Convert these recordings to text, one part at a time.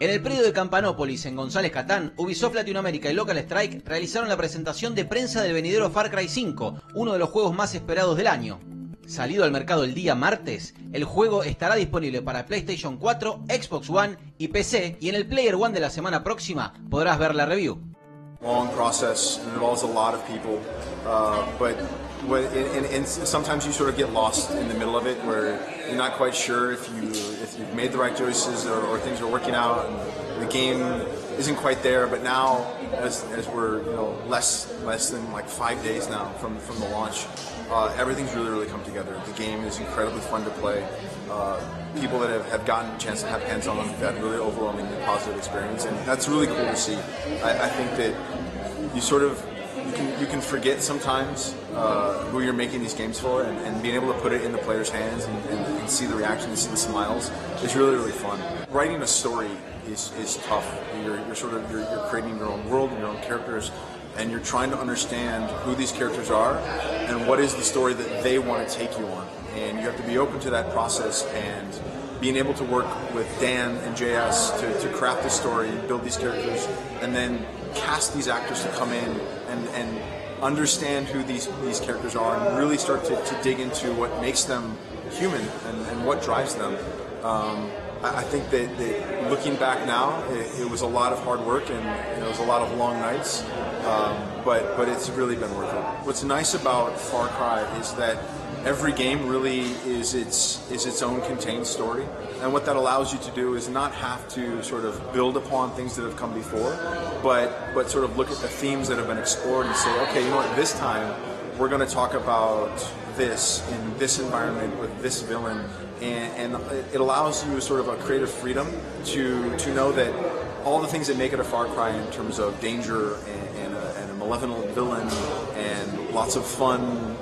En el predio de Campanópolis, en González Catán, Ubisoft Latinoamérica y Local Strike realizaron la presentación de prensa del venidero Far Cry 5, uno de los juegos más esperados del año. Salido al mercado el día martes, el juego estará disponible para PlayStation 4, Xbox One y PC, y en el Player One de la semana próxima podrás ver la review. Long process, and it involves a lot of people, and sometimes you sort of get lost in the middle of it, where you're not quite sure if you've made the right choices or things are working out, and the game isn't quite there. But now, as we're less than like 5 days now from the launch, everything's really come together. The game is incredibly fun to play. People that have gotten a chance to have hands-on have had really overwhelmingly positive experience, and that's really cool to see. I think that you can forget sometimes who you're making these games for, and being able to put it in the players' hands and see the reaction and see the smiles is really fun. Writing a story is tough. You're creating your own world and your own characters, and you're trying to understand who these characters are and what is the story that they want to take you on. And you have to be open to that process, and being able to work with Dan and JS to craft this story, build these characters, and then cast these actors to come in and understand who these characters are, and really start to dig into what makes them human and what drives them. I think that looking back now, it was a lot of hard work, and it was a lot of long nights, but it's really been worth it. What's nice about Far Cry is that every game really is its own contained story, and what that allows you to do is not have to sort of build upon things that have come before, but sort of look at the themes that have been explored and say, okay, you know what, this time we're going to talk about this in this environment with this villain, and it allows you sort of a creative freedom to know that all the things that make it a Far Cry in terms of danger and a malevolent villain and lots of fun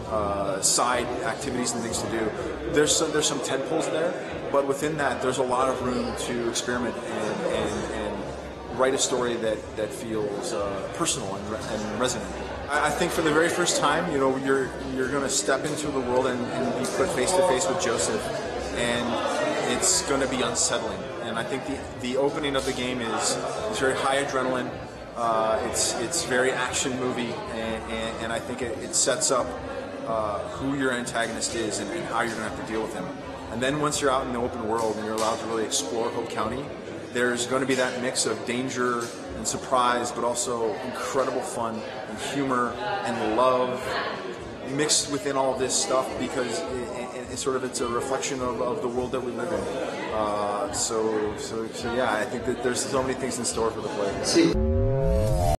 side activities and things to do. There's some tentpoles there, but within that there's a lot of room to experiment and write a story that feels personal and resonant. I think for the very first time, you're going to step into the world and be put face to face with Joseph, and it's going to be unsettling. And I think the opening of the game is very high adrenaline. It's very action movie, and I think it sets up who your antagonist is and how you're going to have to deal with him. And then once you're out in the open world and you're allowed to really explore Hope County, there's going to be that mix of danger and surprise, but also incredible fun and humor and love mixed within all this stuff, because it's a reflection of the world that we live in. So yeah, I think that there's so many things in store for the player.